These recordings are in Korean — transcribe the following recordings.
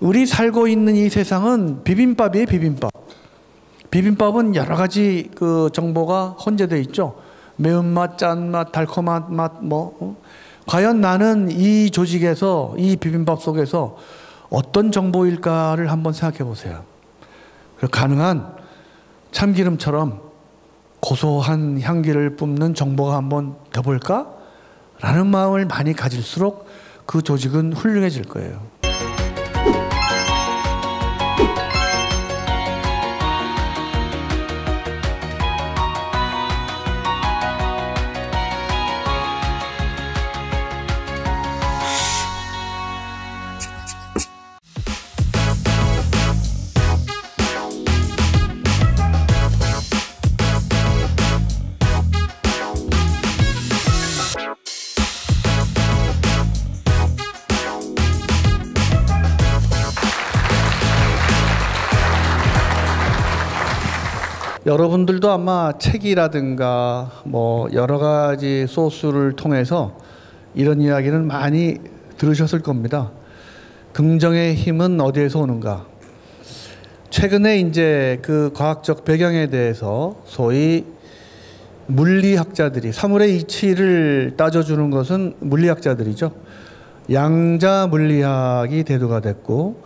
우리 살고 있는 이 세상은 비빔밥이에요, 비빔밥. 비빔밥은 여러 가지 그 정보가 혼재되어 있죠. 매운맛, 짠맛, 달콤한 맛, 과연 나는 이 조직에서, 이 비빔밥 속에서 어떤 정보일까를 한번 생각해 보세요. 가능한 참기름처럼 고소한 향기를 뿜는 정보가 한번 더 볼까? 라는 마음을 많이 가질수록 그 조직은 훌륭해질 거예요. 여러분들도 아마 책이라든가 여러 가지 소스를 통해서 이런 이야기를 많이 들으셨을 겁니다. 긍정의 힘은 어디에서 오는가? 최근에 이제 그 과학적 배경에 대해서 소위 물리학자들이, 사물의 이치를 따져주는 것은 물리학자들이죠. 양자 물리학이 대두가 됐고,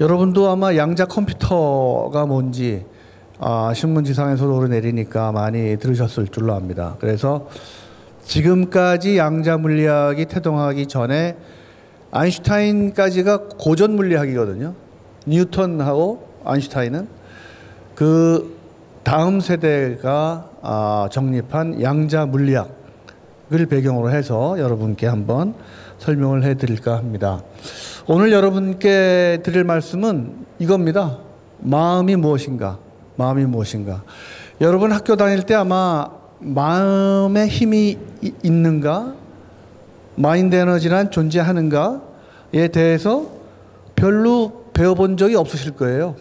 여러분도 아마 양자 컴퓨터가 뭔지 신문지상에서도 오르내리니까 많이 들으셨을 줄로 압니다. 그래서 지금까지 양자 물리학이 태동하기 전에 아인슈타인까지가 고전 물리학이거든요. 뉴턴하고 아인슈타인은 그 다음 세대가 정립한 양자 물리학을 배경으로 해서 여러분께 한번 설명을 해드릴까 합니다. 오늘 여러분께 드릴 말씀은 이겁니다. 마음이 무엇인가? 마음이 무엇인가? 여러분 학교 다닐 때 아마 마음에 힘이 있는가? 마인드 에너지란 존재하는가에 대해서 별로 배워본 적이 없으실 거예요.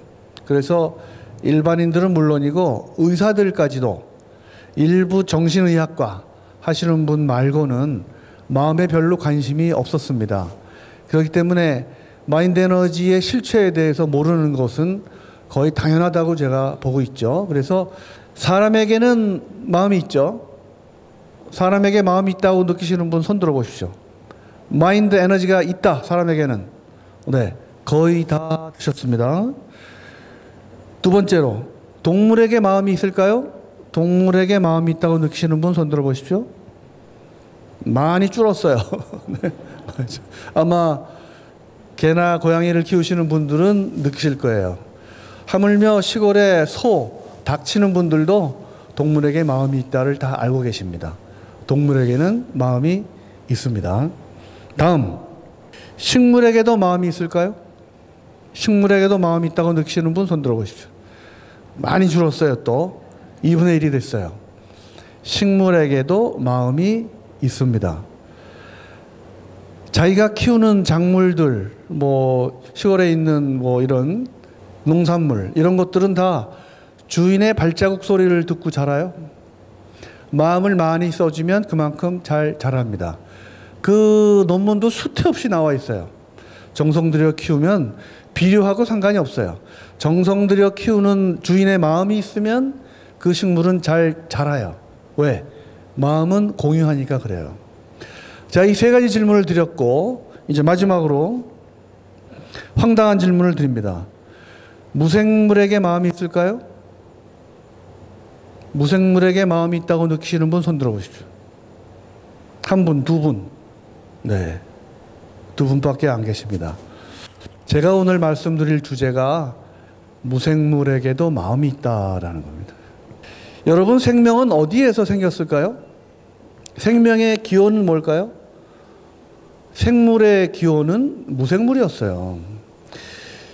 그래서 일반인들은 물론이고 의사들까지도 일부 정신의학과 하시는 분 말고는 마음에 별로 관심이 없었습니다. 그렇기 때문에 마인드 에너지의 실체에 대해서 모르는 것은 거의 당연하다고 제가 보고 있죠. 그래서 사람에게는 마음이 있죠. 사람에게 마음이 있다고 느끼시는 분 손 들어 보십시오. 마인드 에너지가 있다, 사람에게는. 네, 거의 다 드셨습니다. 두 번째로, 동물에게 마음이 있을까요? 동물에게 마음이 있다고 느끼시는 분 손 들어 보십시오. 많이 줄었어요. 네. 아마 개나 고양이를 키우시는 분들은 느끼실 거예요. 하물며 시골에 소, 닭 치는 분들도 동물에게 마음이 있다를 다 알고 계십니다. 동물에게는 마음이 있습니다. 다음, 식물에게도 마음이 있을까요? 식물에게도 마음이 있다고 느끼시는 분 손 들어 보십시오. 많이 줄었어요. 또 2분의 1이 됐어요. 식물에게도 마음이 있습니다. 자기가 키우는 작물들, 시골에 있는 이런 농산물, 이런 것들은 다 주인의 발자국 소리를 듣고 자라요. 마음을 많이 써주면 그만큼 잘 자랍니다. 그 논문도 수태 없이 나와 있어요. 정성 들여 키우면 비료하고 상관이 없어요. 정성 들여 키우는 주인의 마음이 있으면 그 식물은 잘 자라요. 왜? 마음은 공유하니까 그래요. 자, 이 세 가지 질문을 드렸고, 이제 마지막으로 황당한 질문을 드립니다. 무생물에게 마음이 있을까요? 무생물에게 마음이 있다고 느끼시는 분 손 들어 보십시오. 한 분, 두 분. 네, 두 분밖에 안 계십니다. 제가 오늘 말씀드릴 주제가 무생물에게도 마음이 있다라는 겁니다. 여러분, 생명은 어디에서 생겼을까요? 생명의 기원은 뭘까요? 생물의 기원은 무생물이었어요.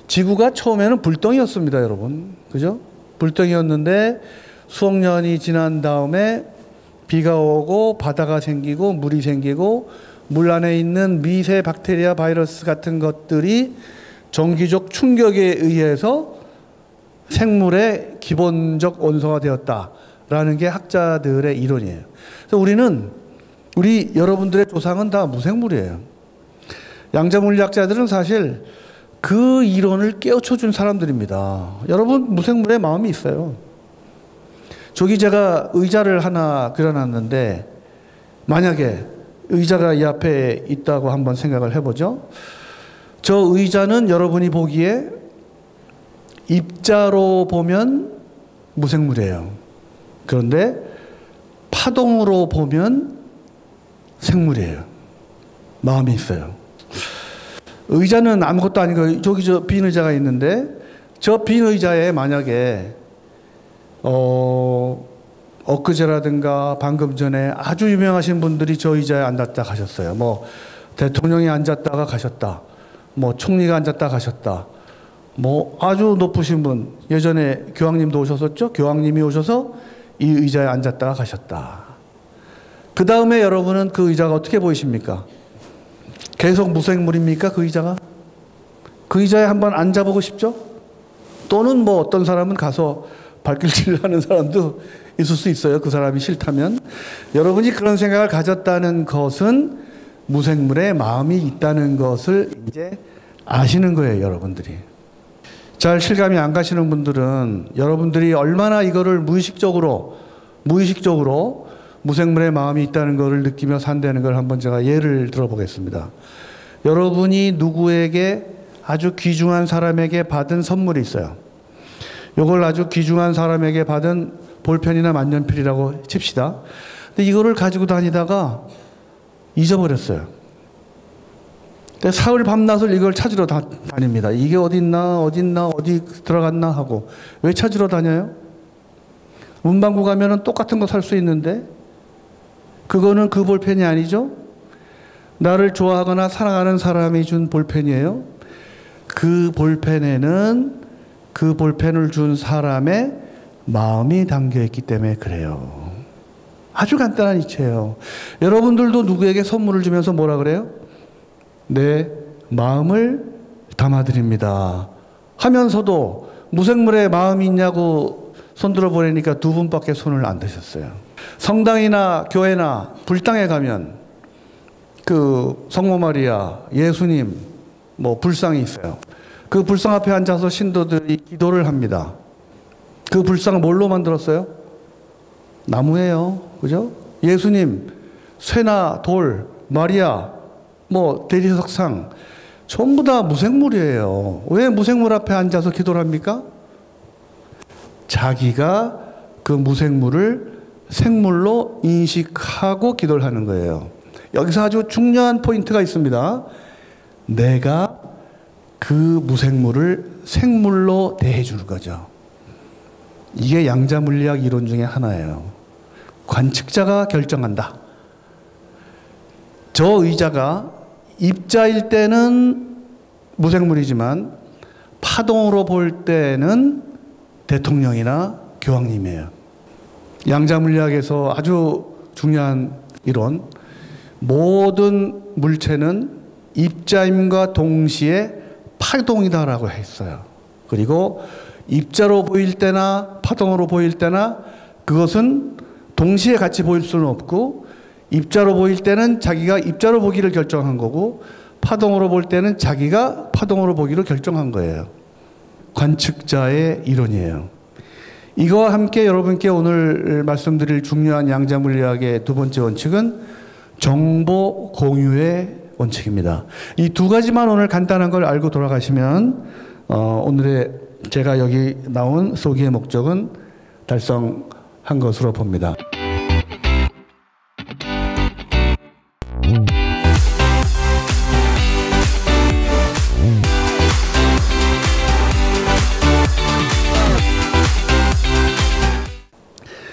지구가 처음에는 불덩이였습니다, 여러분. 그죠? 불덩이였는데 수억 년이 지난 다음에 비가 오고 바다가 생기고 물이 생기고 물 안에 있는 미세 박테리아, 바이러스 같은 것들이 정기적 충격에 의해서 생물의 기본적 원소가 되었다라는 게 학자들의 이론이에요. 그래서 우리 여러분들의 조상은 다 무생물이에요. 양자 물리학자들은 사실 그 이론을 깨우쳐 준 사람들입니다. 여러분, 무생물의 마음이 있어요. 저기 제가 의자를 하나 그려놨는데, 만약에 의자가 이 앞에 있다고 한번 생각을 해보죠. 저 의자는 여러분이 보기에 입자로 보면 무생물이에요. 그런데 파동으로 보면 생물이에요. 마음이 있어요. 의자는 아무것도 아니고 저기 저 빈 의자가 있는데 저 빈 의자에 만약에 엊그제라든가 방금 전에 아주 유명하신 분들이 저 의자에 앉았다 가셨어요. 뭐 대통령이 앉았다가 가셨다. 뭐 총리가 앉았다 가셨다. 뭐 아주 높으신 분, 예전에 교황님도 오셨었죠? 교황님이 오셔서 이 의자에 앉았다가 가셨다. 그 다음에 여러분은 그 의자가 어떻게 보이십니까? 계속 무생물입니까? 그 의자가? 그 의자에 한번 앉아보고 싶죠? 또는 뭐 어떤 사람은 가서 발길질 하는 사람도 있을 수 있어요. 그 사람이 싫다면. 여러분이 그런 생각을 가졌다는 것은 무생물의 마음이 있다는 것을 이제 아시는 거예요, 여러분들이. 잘 실감이 안 가시는 분들은 여러분들이 얼마나 이거를 무의식적으로 무생물의 마음이 있다는 것을 느끼며 산다는 걸 한번 제가 예를 들어보겠습니다. 여러분이 누구에게 아주 귀중한 사람에게 받은 선물이 있어요. 이걸 아주 귀중한 사람에게 받은 볼펜이나 만년필이라고 칩시다. 근데 이거를 가지고 다니다가 잊어버렸어요. 사흘 밤낮을 이걸 찾으러 다닙니다. 이게 어디 들어갔나 하고. 왜 찾으러 다녀요? 문방구 가면은 똑같은 거 살 수 있는데 그거는 그 볼펜이 아니죠? 나를 좋아하거나 사랑하는 사람이 준 볼펜이에요. 그 볼펜에는 그 볼펜을 준 사람의 마음이 담겨 있기 때문에 그래요. 아주 간단한 이치예요. 여러분들도 누구에게 선물을 주면서 뭐라 그래요? 내 마음을 담아드립니다 하면서도 무생물의 마음이 있냐고 손들어 보내니까 두 분밖에 손을 안 드셨어요. 성당이나 교회나 불당에 가면 그 성모 마리아, 예수님, 뭐 불상이 있어요. 그 불상 앞에 앉아서 신도들이 기도를 합니다. 그 불상을 뭘로 만들었어요? 나무예요. 그죠? 예수님, 쇠나 돌, 마리아, 뭐 대리석상 전부 다 무생물이에요. 왜 무생물 앞에 앉아서 기도를 합니까? 자기가 그 무생물을 생물로 인식하고 기도를 하는 거예요. 여기서 아주 중요한 포인트가 있습니다. 내가 그 무생물을 생물로 대해 주는 거죠. 이게 양자물리학 이론 중에 하나예요. 관측자가 결정한다. 저 의자가 입자일 때는 무생물이지만 파동으로 볼 때는 대통령이나 교황님이에요. 양자물리학에서 아주 중요한 이론, 모든 물체는 입자임과 동시에 파동이다라고 했어요. 그리고 입자로 보일 때나 파동으로 보일 때나 그것은 동시에 같이 보일 수는 없고, 입자로 보일 때는 자기가 입자로 보기를 결정한 거고 파동으로 볼 때는 자기가 파동으로 보기로 결정한 거예요. 관측자의 이론이에요. 이거와 함께 여러분께 오늘 말씀드릴 중요한 양자물리학의 두 번째 원칙은 정보 공유의 원칙입니다. 이 두 가지만 오늘 간단한 걸 알고 돌아가시면 오늘의 제가 여기 나온 소기의 목적은 달성한 것으로 봅니다.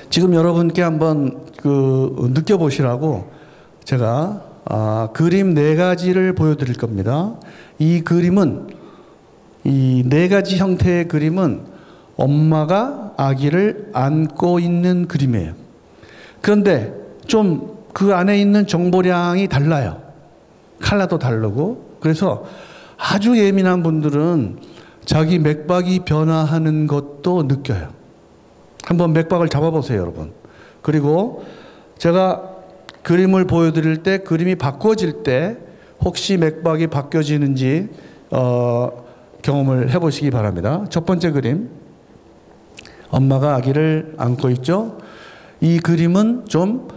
지금 여러분께 한번 느껴보시라고 제가 그림 4가지를 보여드릴 겁니다. 이 그림은, 이 4가지 형태의 그림은 엄마가 아기를 안고 있는 그림이에요. 그런데 좀 그 안에 있는 정보량이 달라요. 컬러도 다르고. 그래서 아주 예민한 분들은 자기 맥박이 변화하는 것도 느껴요. 한번 맥박을 잡아보세요, 여러분. 그리고 제가 그림을 보여드릴 때, 그림이 바꿔질 때 혹시 맥박이 바뀌어지는지 경험을 해보시기 바랍니다. 첫 번째 그림. 엄마가 아기를 안고 있죠. 이 그림은 좀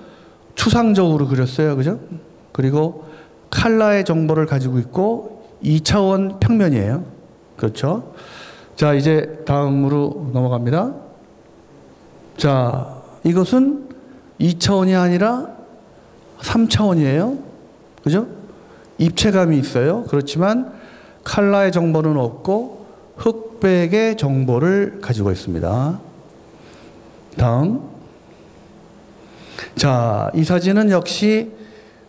추상적으로 그렸어요. 그죠? 그리고 칼라의 정보를 가지고 있고 2차원 평면이에요. 그렇죠? 자, 이제 다음으로 넘어갑니다. 자, 이것은 2차원이 아니라 3차원이에요. 그죠? 입체감이 있어요. 그렇지만 칼라의 정보는 없고 흑백의 정보를 가지고 있습니다. 다음. 자, 이 사진은 역시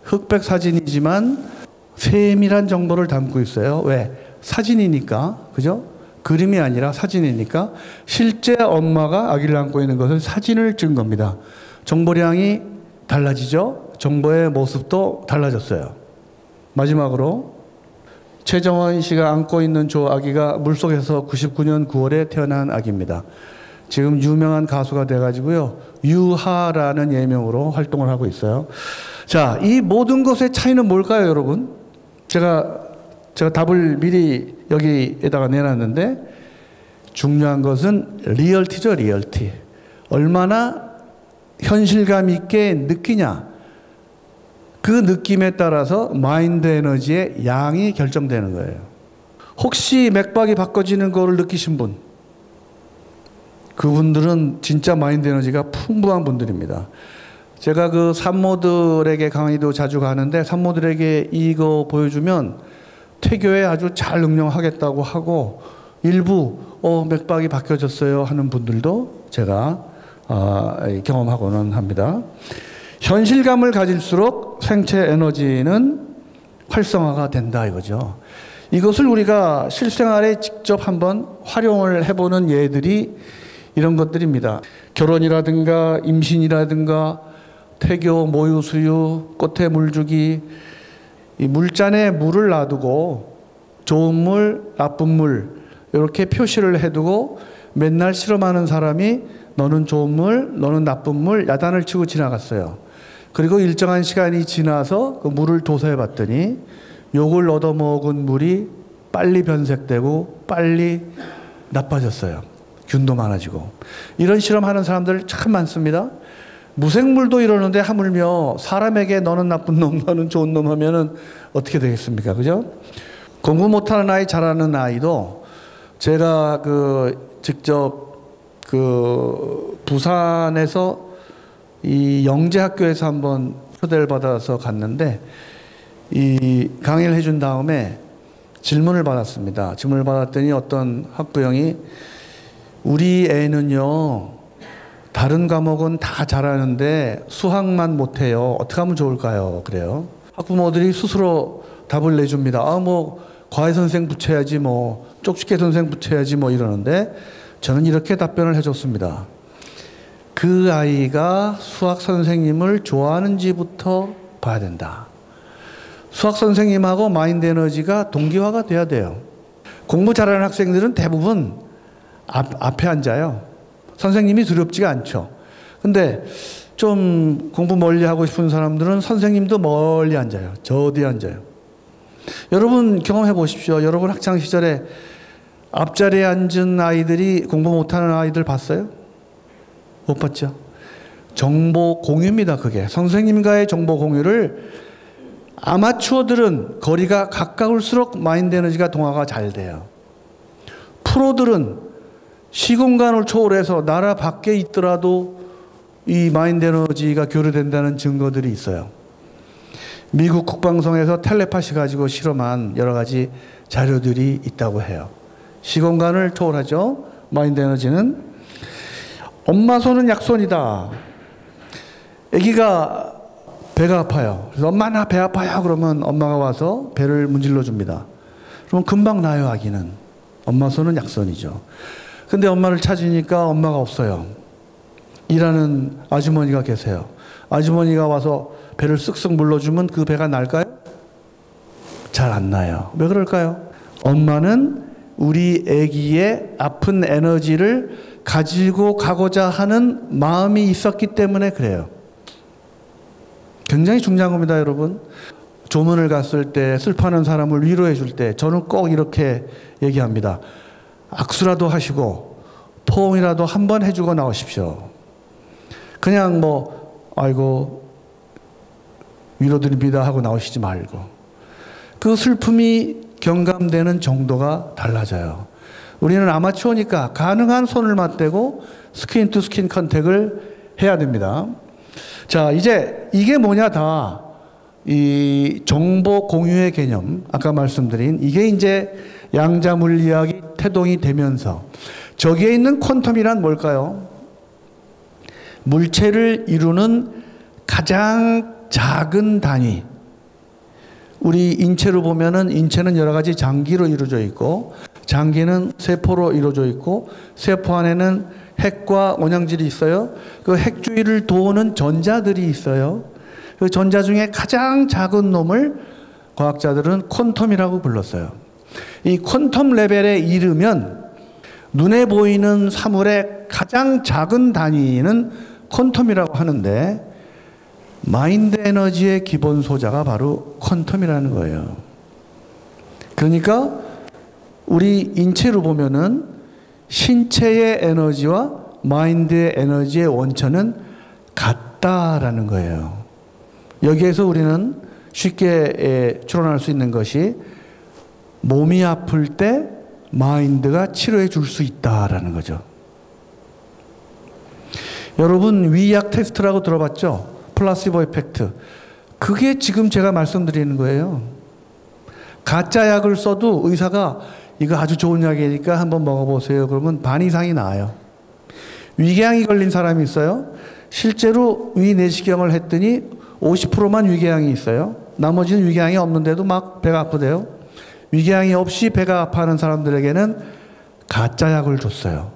흑백 사진이지만 세밀한 정보를 담고 있어요. 왜? 사진이니까. 그죠? 그림이 아니라 사진이니까 실제 엄마가 아기를 안고 있는 것을 사진을 찍은 겁니다. 정보량이 달라지죠? 정보의 모습도 달라졌어요. 마지막으로 최정원 씨가 안고 있는 저 아기가 물속에서 99년 9월에 태어난 아기입니다. 지금 유명한 가수가 돼가지고요. 유하라는 예명으로 활동을 하고 있어요. 자, 이 모든 것의 차이는 뭘까요, 여러분? 제가 답을 미리 여기에다가 내놨는데 중요한 것은 리얼티죠, 리얼티. 얼마나 현실감 있게 느끼냐. 그 느낌에 따라서 마인드 에너지의 양이 결정되는 거예요. 혹시 맥박이 바꿔지는 거를 느끼신 분? 그분들은 진짜 마인드 에너지가 풍부한 분들입니다. 제가 그 산모들에게 강의도 자주 가는데 산모들에게 이거 보여주면 퇴교에 아주 잘 응용하겠다고 하고 일부 맥박이 바뀌어졌어요 하는 분들도 제가 경험하고는 합니다. 현실감을 가질수록 생체 에너지는 활성화가 된다 이거죠. 이것을 우리가 실생활에 직접 한번 활용을 해보는 예들이 이런 것들입니다. 결혼이라든가 임신이라든가 태교, 모유 수유, 꽃에 물 주기, 이 물잔에 물을 놔두고 좋은 물, 나쁜 물 이렇게 표시를 해두고 맨날 실험하는 사람이 너는 좋은 물, 너는 나쁜 물 야단을 치고 지나갔어요. 그리고 일정한 시간이 지나서 그 물을 조사해 봤더니 욕을 얻어먹은 물이 빨리 변색되고 빨리 나빠졌어요. 균도 많아지고. 이런 실험하는 사람들 참 많습니다. 무생물도 이러는데 하물며 사람에게 너는 나쁜 놈, 너는 좋은 놈 하면은 어떻게 되겠습니까? 그죠? 공부 못하는 아이, 잘하는 아이도 제가 직접 부산에서 이 영재학교에서 한번 초대를 받아서 갔는데 이 강의를 해준 다음에 질문을 받았습니다. 질문을 받았더니 어떤 학부형이 우리 애는요 다른 과목은 다 잘하는데 수학만 못해요. 어떻게 하면 좋을까요? 그래요. 학부모들이 스스로 답을 내줍니다. 과외 선생 붙여야지 쪽집게 선생 붙여야지 이러는데 저는 이렇게 답변을 해줬습니다. 그 아이가 수학 선생님을 좋아하는지부터 봐야 된다. 수학 선생님하고 마인드 에너지가 동기화가 돼야 돼요. 공부 잘하는 학생들은 대부분 앞에 앉아요. 선생님이 두렵지가 않죠. 근데 좀 공부 멀리 하고 싶은 사람들은 선생님도 멀리 앉아요. 저 뒤에 앉아요. 여러분 경험해 보십시오. 여러분 학창 시절에 앞자리에 앉은 아이들이 공부 못하는 아이들 봤어요? 못 봤죠? 정보 공유입니다. 그게 선생님과의 정보 공유를 아마추어들은 거리가 가까울수록 마인드 에너지가 동화가 잘 돼요. 프로들은 시공간을 초월해서 나라 밖에 있더라도 이 마인드 에너지가 교류된다는 증거들이 있어요. 미국 국방성에서 텔레파시 가지고 실험한 여러 가지 자료들이 있다고 해요. 시공간을 초월하죠. 마인드 에너지는. 엄마 손은 약손이다. 아기가 배가 아파요. 그래서 엄마 나 배 아파요. 그러면 엄마가 와서 배를 문질러 줍니다. 그럼 금방 나요. 아기는. 엄마 손은 약손이죠. 근데 엄마를 찾으니까 엄마가 없어요. 일하는 아주머니가 계세요. 아주머니가 와서 배를 쓱쓱 물러주면 그 배가 날까요? 잘 안 나요. 왜 그럴까요? 엄마는 우리 아기의 아픈 에너지를 가지고 가고자 하는 마음이 있었기 때문에 그래요. 굉장히 중요한 겁니다, 여러분. 조문을 갔을 때 슬퍼하는 사람을 위로해 줄 때 저는 꼭 이렇게 얘기합니다. 악수라도 하시고 포옹이라도 한번 해주고 나오십시오. 그냥 뭐 아이고 위로드립니다 하고 나오시지 말고 그 슬픔이 경감되는 정도가 달라져요. 우리는 아마추어니까 가능한 손을 맞대고 스킨 투 스킨 컨택을 해야 됩니다. 자, 이제 이게 뭐냐 다 이 정보 공유의 개념 아까 말씀드린 이게 이제 양자 물리학이 태동이 되면서 저기에 있는 퀀텀이란 뭘까요? 물체를 이루는 가장 작은 단위. 우리 인체로 보면은 인체는 여러 가지 장기로 이루어져 있고 장기는 세포로 이루어져 있고 세포 안에는 핵과 원양질이 있어요. 그 핵 주위를 도는 전자들이 있어요. 그 전자 중에 가장 작은 놈을 과학자들은 퀀텀이라고 불렀어요. 이 퀀텀 레벨에 이르면 눈에 보이는 사물의 가장 작은 단위는 퀀텀이라고 하는데 마인드 에너지의 기본 소자가 바로 퀀텀이라는 거예요. 그러니까 우리 인체로 보면은 신체의 에너지와 마인드의 에너지의 원천은 같다라는 거예요. 여기에서 우리는 쉽게 추론할 수 있는 것이 몸이 아플 때 마인드가 치료해 줄 수 있다라는 거죠. 여러분 위약 테스트라고 들어봤죠? 플라시보 에펙트. 그게 지금 제가 말씀드리는 거예요. 가짜 약을 써도 의사가 이거 아주 좋은 약이니까 한번 먹어보세요. 그러면 반 이상이 나아요. 위궤양이 걸린 사람이 있어요. 실제로 위내시경을 했더니 50%만 위궤양이 있어요. 나머지는 위궤양이 없는데도 막 배가 아프대요. 위궤양이 없이 배가 아파하는 사람들에게는 가짜 약을 줬어요.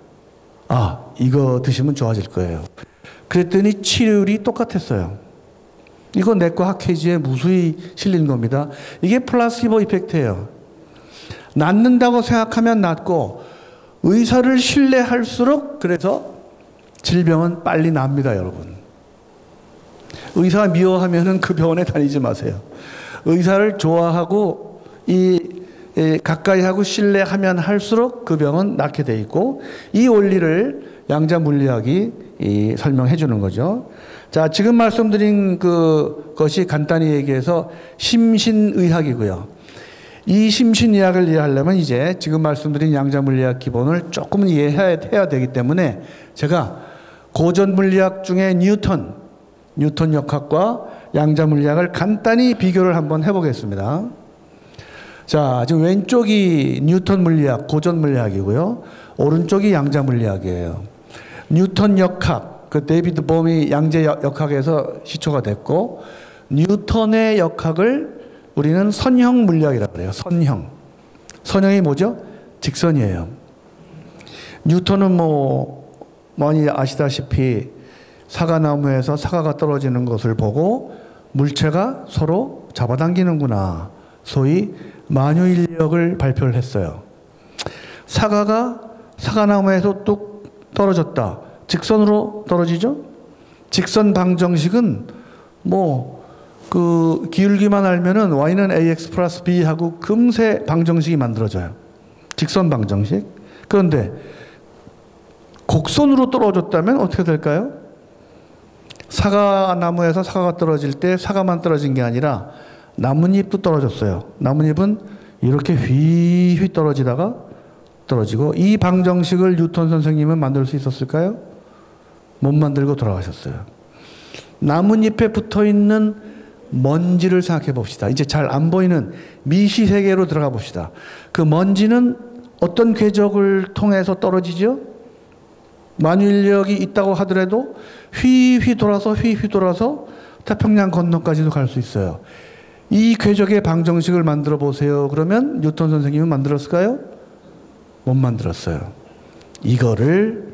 아, 이거 드시면 좋아질 거예요. 그랬더니 치료율이 똑같았어요. 이거 내과 학회지에 무수히 실린 겁니다. 이게 플라시보 이펙트예요. 낫는다고 생각하면 낫고 의사를 신뢰할수록 그래서 질병은 빨리 납니다, 여러분. 의사 미워하면은 그 병원에 다니지 마세요. 의사를 좋아하고 가까이 하고 신뢰하면 할수록 그 병은 낫게 돼 있고 이 원리를 양자 물리학이 설명해 주는 거죠. 자, 지금 말씀드린 그것이 간단히 얘기해서 심신의학이고요. 이 심신의학을 이해하려면 이제 지금 말씀드린 양자 물리학 기본을 조금은 이해해야 되기 때문에 제가 고전 물리학 중에 뉴턴 역학과 양자 물리학을 간단히 비교를 한번 해보겠습니다. 자, 지금 왼쪽이 뉴턴 물리학, 고전 물리학이고요. 오른쪽이 양자 물리학이에요. 뉴턴 역학, 그 데이비드 봄이 양자 역학에서 시초가 됐고, 뉴턴의 역학을 우리는 선형 물리학이라고 그래요. 선형. 선형이 뭐죠? 직선이에요. 뉴턴은 많이 아시다시피 사과나무에서 사과가 떨어지는 것을 보고 물체가 서로 잡아당기는구나. 소위 만유인력을 발표를 했어요. 사과가 사과나무에서 뚝 떨어졌다. 직선으로 떨어지죠? 직선 방정식은 기울기만 알면은 y는 ax 플러스 b 하고 금세 방정식이 만들어져요. 직선 방정식. 그런데 곡선으로 떨어졌다면 어떻게 될까요? 사과나무에서 사과가 떨어질 때 사과만 떨어진 게 아니라 나뭇잎도 떨어졌어요. 나뭇잎은 이렇게 휘휘 떨어지다가 떨어지고 이 방정식을 뉴턴 선생님은 만들 수 있었을까요? 못 만들고 돌아가셨어요. 나뭇잎에 붙어있는 먼지를 생각해 봅시다. 이제 잘 안 보이는 미시 세계로 들어가 봅시다. 그 먼지는 어떤 궤적을 통해서 떨어지죠? 만유인력이 있다고 하더라도 휘휘 돌아서 태평양 건너까지도 갈 수 있어요. 이 궤적의 방정식을 만들어 보세요. 그러면 뉴턴 선생님은 만들었을까요? 못 만들었어요. 이거를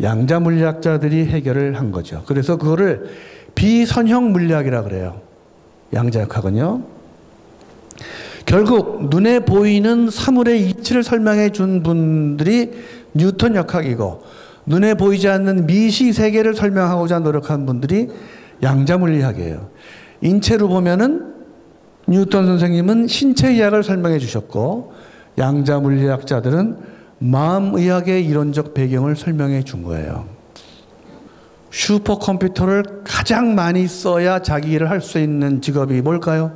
양자 물리학자들이 해결을 한 거죠. 그래서 그거를 비선형 물리학이라 그래요. 양자역학은요. 결국 눈에 보이는 사물의 이치를 설명해 준 분들이 뉴턴 역학이고 눈에 보이지 않는 미시 세계를 설명하고자 노력한 분들이 양자 물리학이에요. 인체로 보면은 뉴턴 선생님은 신체의학을 설명해 주셨고 양자 물리학자들은 마음의학의 이론적 배경을 설명해 준 거예요. 슈퍼컴퓨터를 가장 많이 써야 자기 일을 할 수 있는 직업이 뭘까요?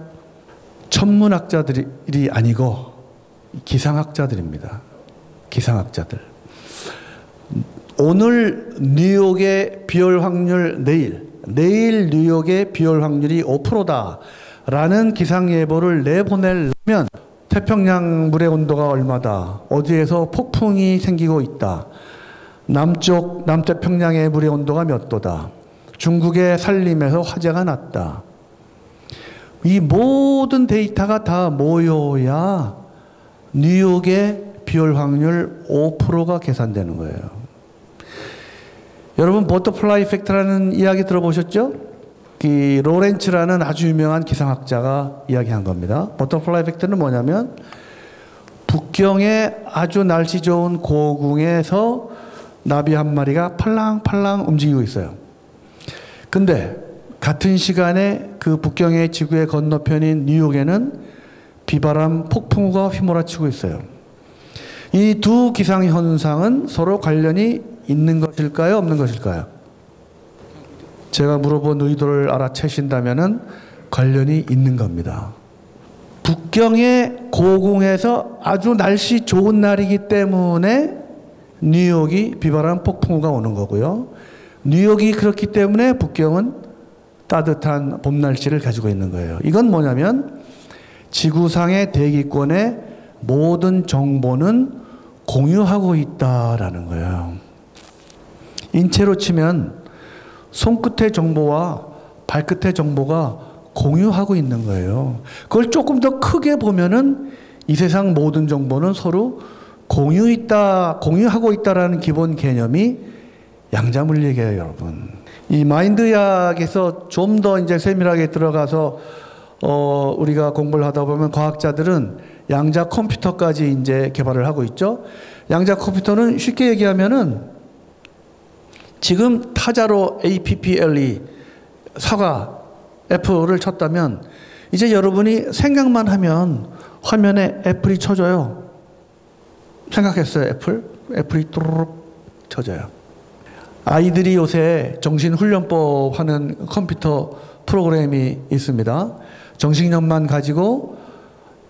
천문학자들이 아니고 기상학자들입니다. 기상학자들. 오늘 뉴욕의 비올 확률 내일 뉴욕의 비올 확률이 5%다라는 기상 예보를 내보내려면 태평양 물의 온도가 얼마다, 어디에서 폭풍이 생기고 있다, 남태평양의 물의 온도가 몇 도다, 중국의 산림에서 화재가 났다. 이 모든 데이터가 다 모여야 뉴욕의 비올 확률 5%가 계산되는 거예요. 여러분 버터플라이 이펙트라는 이야기 들어보셨죠? 이 로렌츠라는 아주 유명한 기상학자가 이야기한 겁니다. 버터플라이 이펙트는 뭐냐면 북경의 아주 날씨 좋은 고궁에서 나비 한 마리가 팔랑팔랑 움직이고 있어요. 근데 같은 시간에 그 북경의 지구의 건너편인 뉴욕에는 비바람 폭풍우가 휘몰아치고 있어요. 이 두 기상현상은 서로 관련이 있는 것일까요? 없는 것일까요? 제가 물어본 의도를 알아채신다면 관련이 있는 겁니다. 북경의 고궁에서 아주 날씨 좋은 날이기 때문에 뉴욕이 비바람 폭풍우가 오는 거고요. 뉴욕이 그렇기 때문에 북경은 따뜻한 봄 날씨를 가지고 있는 거예요. 이건 뭐냐면 지구상의 대기권의 모든 정보는 공유하고 있다라는 거예요. 인체로 치면 손끝의 정보와 발끝의 정보가 공유하고 있는 거예요. 그걸 조금 더 크게 보면은 이 세상 모든 정보는 서로 공유하고 있다라는 기본 개념이 양자물리학이에요, 여러분. 이 마인드학에서 좀 더 이제 세밀하게 들어가서 우리가 공부를 하다 보면 과학자들은 양자 컴퓨터까지 이제 개발을 하고 있죠. 양자 컴퓨터는 쉽게 얘기하면은 지금 타자로 APPLE 사과 애플을 쳤다면 이제 여러분이 생각만 하면 화면에 애플이 쳐져요. 생각했어요, 애플? 애플이 뚜루룩 쳐져요. 아이들이 요새 정신훈련법 하는 컴퓨터 프로그램이 있습니다. 정식력만 가지고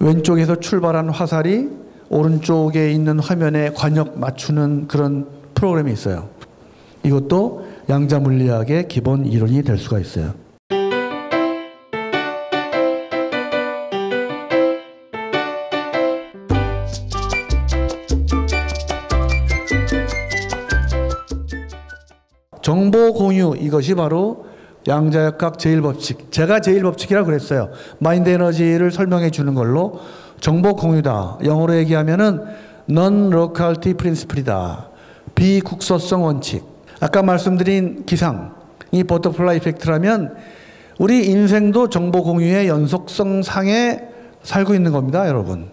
왼쪽에서 출발한 화살이 오른쪽에 있는 화면에 관역 맞추는 그런 프로그램이 있어요. 이것도 양자물리학의 기본 이론이 될 수가 있어요. 정보 공유, 이것이 바로 양자역학 제1법칙. 제가 제1법칙이라고 그랬어요. 마인드 에너지를 설명해 주는 걸로 정보 공유다. 영어로 얘기하면은 Non-Locality Principle이다. 비국소성 원칙. 아까 말씀드린 기상이 버터플라이 이펙트라면 우리 인생도 정보 공유의 연속성 상에 살고 있는 겁니다, 여러분.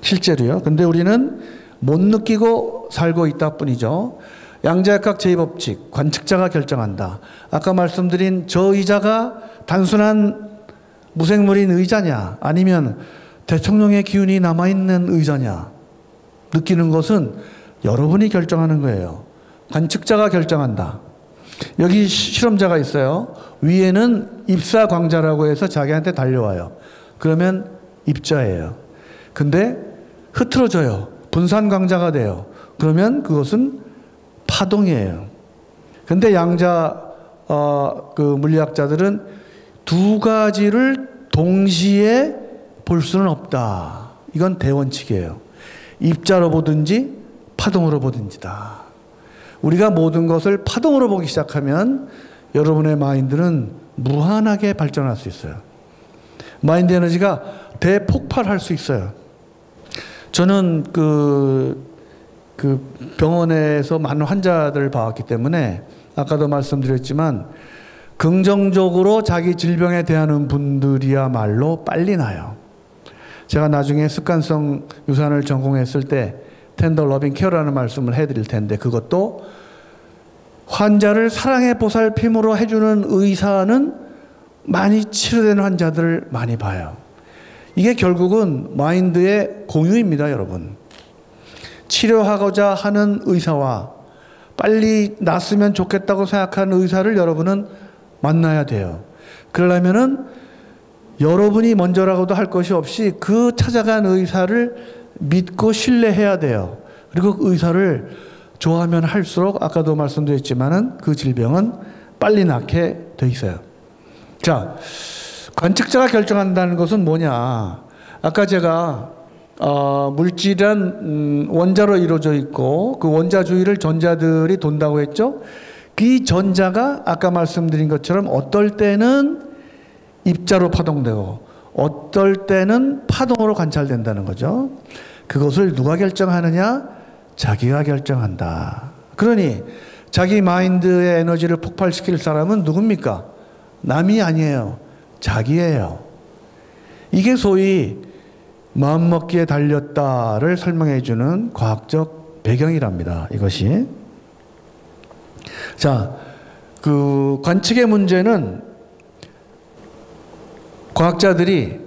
실제로요. 근데 우리는 못 느끼고 살고 있다 뿐이죠. 양자역학 제2법칙, 관측자가 결정한다. 아까 말씀드린 저 의자가 단순한 무생물인 의자냐, 아니면 대통령의 기운이 남아있는 의자냐, 느끼는 것은 여러분이 결정하는 거예요. 관측자가 결정한다. 여기 실험자가 있어요. 위에는 입사광자라고 해서 자기한테 달려와요. 그러면 입자예요. 근데 흐트러져요. 분산광자가 돼요. 그러면 그것은 파동이에요. 근데 양자 물리학자들은 두 가지를 동시에 볼 수는 없다. 이건 대원칙이에요. 입자로 보든지 파동으로 보든지다. 우리가 모든 것을 파동으로 보기 시작하면 여러분의 마인드는 무한하게 발전할 수 있어요. 마인드 에너지가 대폭발할 수 있어요. 저는 그 병원에서 많은 환자들을 봐왔기 때문에 아까도 말씀드렸지만 긍정적으로 자기 질병에 대하는 분들이야말로 빨리 나요. 제가 나중에 습관성 유산을 전공했을 때 텐더 러빙 케어라는 말씀을 해드릴 텐데 그것도 환자를 사랑의 보살핌으로 해주는 의사는 많이 치료된 환자들을 많이 봐요. 이게 결국은 마인드의 공유입니다, 여러분. 치료하고자 하는 의사와 빨리 낫으면 좋겠다고 생각하는 의사를 여러분은 만나야 돼요. 그러려면은 여러분이 먼저라고도 할 것이 없이 그 찾아간 의사를 믿고 신뢰해야 돼요. 그리고 그 의사를 좋아하면 할수록 아까도 말씀드렸지만은 그 질병은 빨리 낫게 돼 있어요. 자, 관측자가 결정한다는 것은 뭐냐? 아까 제가 물질은 원자로 이루어져 있고 그 원자 주위를 전자들이 돈다고 했죠. 그 전자가 아까 말씀드린 것처럼 어떨 때는 입자로 파동되고 어떨 때는 파동으로 관찰된다는 거죠. 그것을 누가 결정하느냐? 자기가 결정한다. 그러니 자기 마인드의 에너지를 폭발시킬 사람은 누굽니까? 남이 아니에요. 자기예요. 이게 소위 마음먹기에 달렸다를 설명해 주는 과학적 배경이랍니다. 이것이. 자, 그 관측의 문제는 과학자들이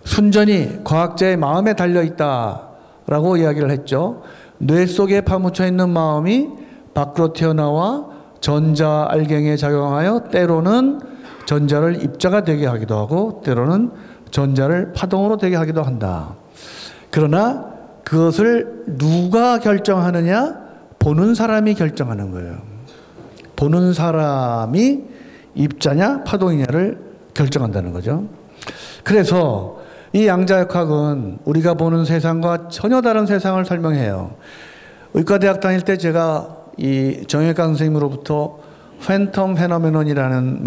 순전히 과학자의 마음에 달려 있다라고 이야기를 했죠. 뇌 속에 파묻혀 있는 마음이 밖으로 튀어나와 전자 알갱이에 작용하여 때로는 전자를 입자가 되게 하기도 하고 때로는 전자를 파동으로 되게 하기도 한다. 그러나 그것을 누가 결정하느냐? 보는 사람이 결정하는 거예요. 보는 사람이 입자냐 파동이냐를 결정한다는 거죠. 그래서 이 양자역학은 우리가 보는 세상과 전혀 다른 세상을 설명해요. 의과대학 다닐 때 제가 이 정형외과 선생님으로부터 팬텀 페노메논이라는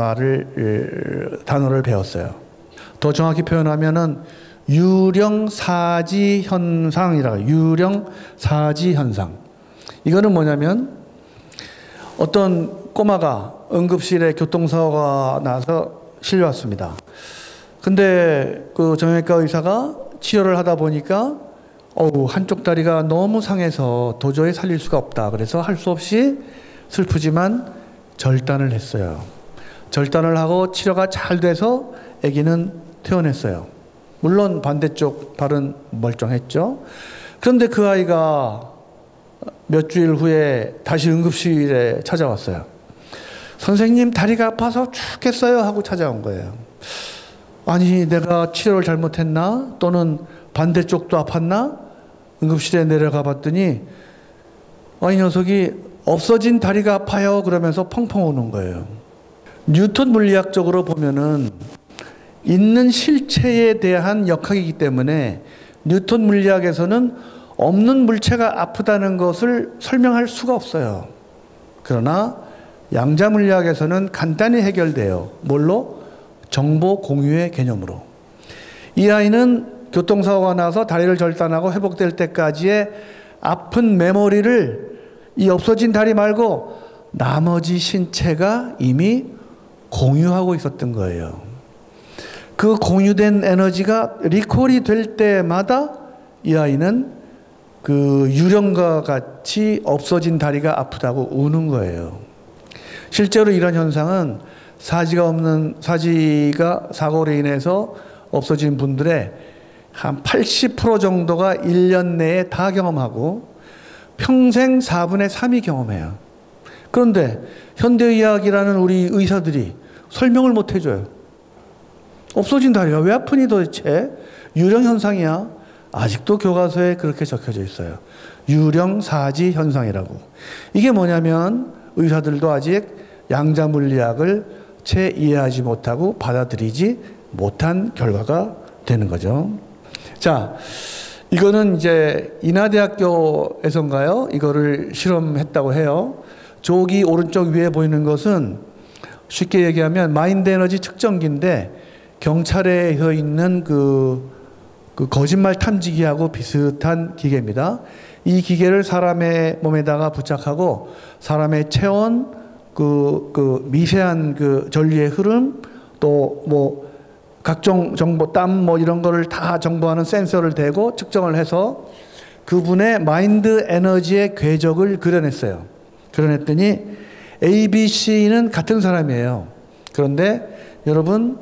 단어를 배웠어요. 더 정확히 표현하면은 유령사지 현상이라고 해요. 유령사지 현상. 이거는 뭐냐면 어떤 꼬마가 응급실에 교통사고가 나서 실려왔습니다. 근데 그 정형외과 의사가 치료를 하다 보니까 한쪽 다리가 너무 상해서 도저히 살릴 수가 없다. 그래서 할 수 없이 슬프지만 절단을 했어요. 절단을 하고 치료가 잘 돼서 아기는 퇴원했어요. 물론 반대쪽 발은 멀쩡했죠. 그런데 그 아이가 몇 주일 후에 다시 응급실에 찾아왔어요. 선생님, 다리가 아파서 죽겠어요 하고 찾아온 거예요. 아니, 내가 치료를 잘못했나? 또는 반대쪽도 아팠나? 응급실에 내려가 봤더니 이 녀석이 없어진 다리가 아파요 그러면서 펑펑 우는 거예요. 뉴턴 물리학적으로 보면은 있는 실체에 대한 역학이기 때문에 뉴턴 물리학에서는 없는 물체가 아프다는 것을 설명할 수가 없어요. 그러나 양자 물리학에서는 간단히 해결돼요. 뭘로? 정보 공유의 개념으로. 이 아이는 교통사고가 나서 다리를 절단하고 회복될 때까지의 아픈 메모리를 이 없어진 다리 말고 나머지 신체가 이미 공유하고 있었던 거예요. 그 공유된 에너지가 리콜이 될 때마다 이 아이는 그 유령과 같이 없어진 다리가 아프다고 우는 거예요. 실제로 이런 현상은 사지가 사고로 인해서 없어진 분들의 한 80% 정도가 1년 내에 다 경험하고 평생 4분의 3이 경험해요. 그런데 현대의학이라는 우리 의사들이 설명을 못 해줘요. 없어진 다리가 왜 아프니 도대체? 유령현상이야. 아직도 교과서에 그렇게 적혀져 있어요. 유령사지 현상이라고. 이게 뭐냐면 의사들도 아직 양자물리학을 채 이해하지 못하고 받아들이지 못한 결과가 되는 거죠. 자, 이거는 이제 인하대학교에서인가요? 이거를 실험했다고 해요. 저기 오른쪽 위에 보이는 것은 쉽게 얘기하면 마인드 에너지 측정기인데 경찰에 있는 그 거짓말 탐지기하고 비슷한 기계입니다. 이 기계를 사람의 몸에다가 부착하고 사람의 체온, 그 미세한 그 전류의 흐름, 또 뭐 각종 정보, 땀 뭐 이런 거를 다 정보하는 센서를 대고 측정을 해서 그분의 마인드 에너지의 궤적을 그려냈어요. 그려냈더니 A, B, C는 같은 사람이에요. 그런데 여러분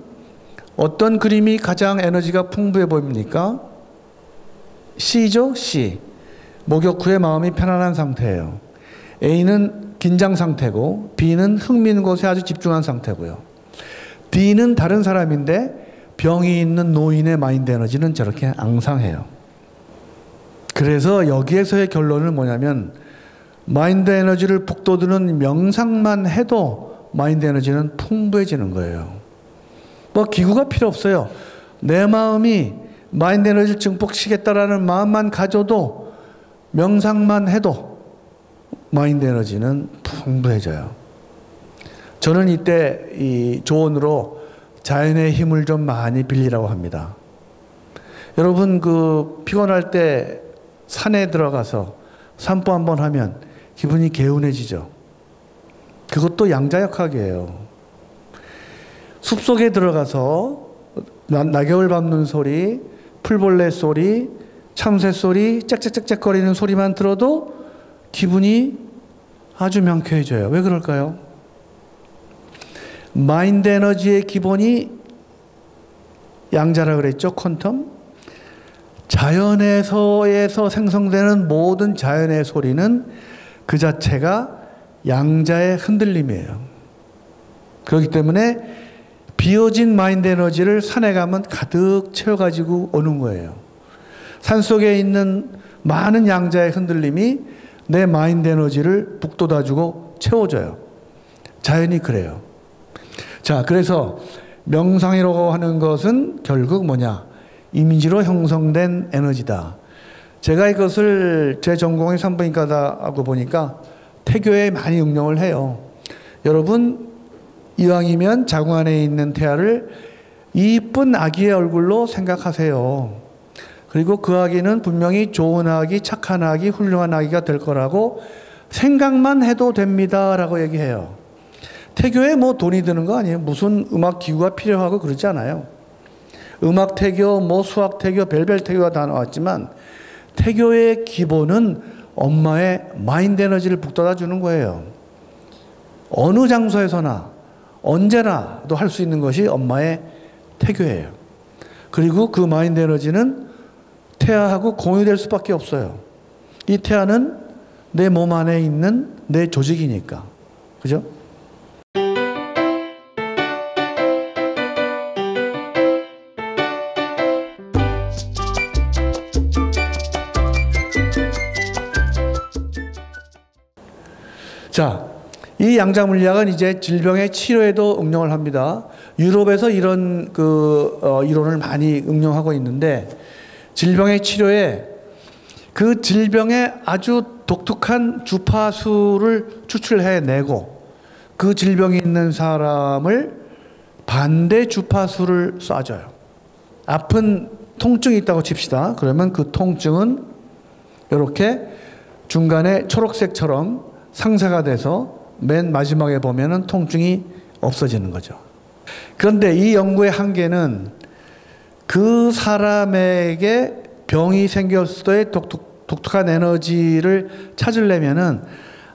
어떤 그림이 가장 에너지가 풍부해 보입니까? C죠? C. 목욕 후에 마음이 편안한 상태예요. A는 긴장 상태고 B는 흥미있는 것에 아주 집중한 상태고요. D는 다른 사람인데 병이 있는 노인의 마인드 에너지는 저렇게 앙상해요. 그래서 여기에서의 결론은 뭐냐면 마인드 에너지를 북돋우는 명상만 해도 마인드 에너지는 풍부해지는 거예요. 뭐 기구가 필요 없어요. 내 마음이 마인드 에너지를 증폭시키겠다라는 마음만 가져도 명상만 해도 마인드 에너지는 풍부해져요. 저는 이때 이 조언으로 자연의 힘을 좀 많이 빌리라고 합니다. 여러분 피곤할 때 산에 들어가서 산보 한번 하면 기분이 개운해지죠. 그것도 양자역학이에요. 숲속에 들어가서 낙엽을 밟는 소리, 풀벌레 소리, 참새 소리, 짹짹짹짹거리는 소리만 들어도 기분이 아주 명쾌해져요. 왜 그럴까요? 마인드 에너지의 기본이 양자라 그랬죠. 퀀텀. 자연에서 생성되는 모든 자연의 소리는 그 자체가 양자의 흔들림이에요. 그렇기 때문에 비어진 마인드 에너지를 산에 가면 가득 채워가지고 오는 거예요. 산속에 있는 많은 양자의 흔들림이 내 마인드 에너지를 북돋아주고 채워줘요. 자연이 그래요. 자, 그래서 명상이라고 하는 것은 결국 뭐냐? 이미지로 형성된 에너지다. 제가 이것을 제 전공이 산부인과다 하고 보니까 태교에 많이 응용을 해요. 여러분, 이왕이면 자궁 안에 있는 태아를 이쁜 아기의 얼굴로 생각하세요. 그리고 그 아기는 분명히 좋은 아기, 착한 아기, 훌륭한 아기가 될 거라고 생각만 해도 됩니다. 라고 얘기해요. 태교에 뭐 돈이 드는 거 아니에요. 무슨 음악 기구가 필요하고 그러지 않아요. 음악 태교, 뭐 수학 태교, 별별 태교가 다 나왔지만 태교의 기본은 엄마의 마인드 에너지를 북돋아 주는 거예요. 어느 장소에서나 언제나도 할 수 있는 것이 엄마의 태교예요. 그리고 그 마인드 에너지는 태아하고 공유될 수밖에 없어요. 이 태아는 내 몸 안에 있는 내 조직이니까. 그죠? 자, 이 양자 물리학은 이제 질병의 치료에도 응용을 합니다. 유럽에서 이런 이론을 많이 응용하고 있는데 질병의 치료에 그 질병에 아주 독특한 주파수를 추출해내고 그 질병이 있는 사람을 반대 주파수를 쏴줘요. 아픈 통증이 있다고 칩시다. 그러면 그 통증은 이렇게 중간에 초록색처럼 상쇄가 돼서 맨 마지막에 보면은 통증이 없어지는 거죠. 그런데 이 연구의 한계는 그 사람에게 병이 생겼을 때의 독특한 에너지를 찾으려면은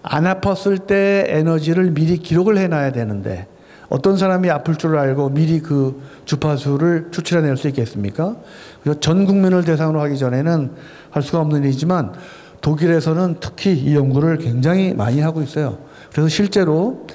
안 아팠을 때 에너지를 미리 기록을 해놔야 되는데 어떤 사람이 아플 줄 알고 미리 그 주파수를 추출해낼 수 있겠습니까? 그래서 전 국민을 대상으로 하기 전에는 할 수가 없는 일이지만 독일에서는 특히 이 연구를 굉장히 많이 하고 있어요. 그래서 실제로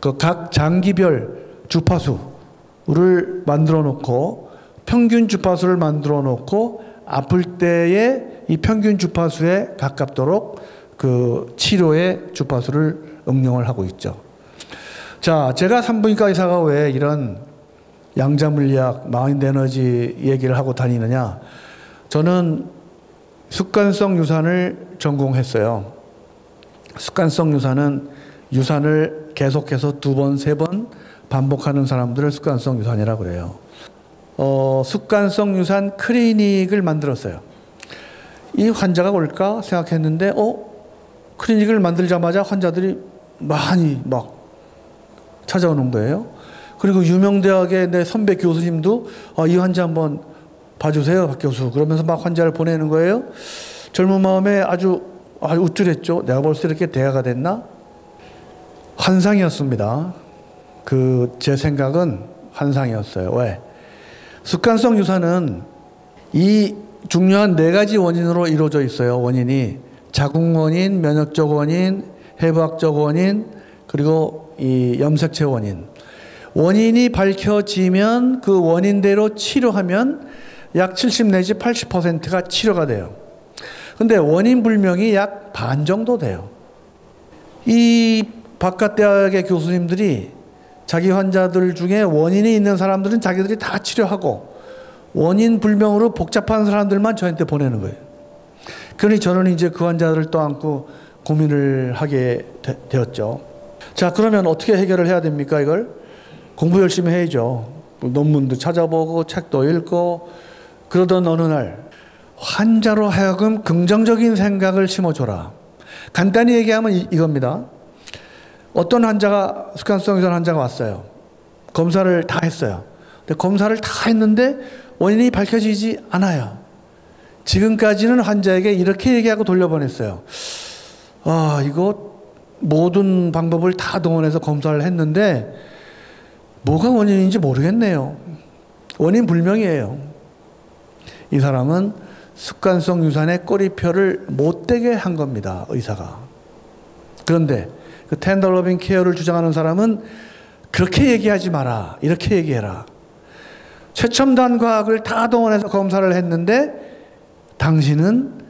그 각 장기별 주파수를 만들어 놓고 평균 주파수를 만들어 놓고 아플 때의 이 평균 주파수에 가깝도록 그 치료의 주파수를 응용을 하고 있죠. 자, 제가 산부인과 의사가 왜 이런 양자물리학, 마인드 에너지 얘기를 하고 다니느냐. 저는 습관성 유산을 전공했어요. 습관성 유산은 유산을 계속해서 2번, 3번 반복하는 사람들을 습관성 유산이라고 그래요. 습관성 유산 클리닉을 만들었어요. 이 환자가 올까 생각했는데, 클리닉을 만들자마자 환자들이 많이 막 찾아오는 거예요. 그리고 유명 대학의 내 선배 교수님도 이 환자 한번 봐주세요, 박 교수. 그러면서 막 환자를 보내는 거예요. 젊은 마음에 아주 우쭐했죠. 내가 벌써 이렇게 대가가 됐나? 환상이었습니다. 제 생각은 환상이었어요. 왜? 습관성 유사는 이 중요한 네 가지 원인으로 이루어져 있어요. 원인이 자궁 원인, 면역적 원인, 해부학적 원인, 그리고 이 염색체 원인. 원인이 밝혀지면 그 원인대로 치료하면 약 70 내지 80%가 치료가 돼요. 근데 원인 불명이 약 반 정도 돼요. 이 바깥 대학의 교수님들이 자기 환자들 중에 원인이 있는 사람들은 자기들이 다 치료하고 원인 불명으로 복잡한 사람들만 저한테 보내는 거예요. 그러니 저는 이제 그 환자들을 떠안고 고민을 하게 되었죠. 자, 그러면 어떻게 해결을 해야 됩니까, 이걸? 공부 열심히 해야죠. 논문도 찾아보고 책도 읽고. 그러던 어느 날 환자로 하여금 긍정적인 생각을 심어줘라. 간단히 얘기하면 이겁니다. 어떤 환자가, 습관성 유사 환자가 왔어요. 검사를 다 했어요. 근데 검사를 다 했는데 원인이 밝혀지지 않아요. 지금까지는 환자에게 이렇게 얘기하고 돌려보냈어요. 아, 이거 모든 방법을 다 동원해서 검사를 했는데 뭐가 원인인지 모르겠네요. 원인 불명이에요. 이 사람은 습관성 유산의 꼬리표를 못 대게 한 겁니다, 의사가. 그런데 그 텐더 러빙 케어를 주장하는 사람은 그렇게 얘기하지 마라, 이렇게 얘기해라. 최첨단 과학을 다 동원해서 검사를 했는데 당신은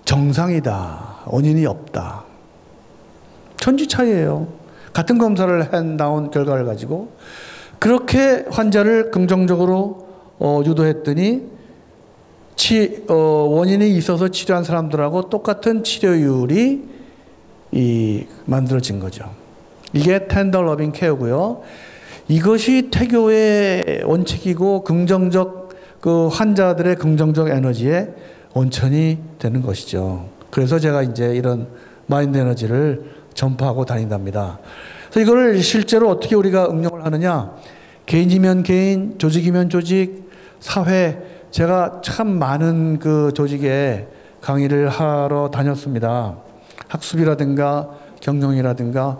정상이다, 원인이 없다. 천지 차이예요. 같은 검사를 나온 결과를 가지고. 그렇게 환자를 긍정적으로 유도했더니 원인이 있어서 치료한 사람들하고 똑같은 치료율이 만들어진 거죠. 이게 텐더 러빙 케어고요. 이것이 태교의 원칙이고 긍정적 그 환자들의 긍정적 에너지의 원천이 되는 것이죠. 그래서 제가 이제 이런 마인드 에너지를 전파하고 다닌답니다. 그래서 이걸 실제로 어떻게 우리가 응용을 하느냐? 개인이면 개인, 조직이면 조직, 사회. 제가 참 많은 그 조직에 강의를 하러 다녔습니다. 학습이라든가 경영이라든가.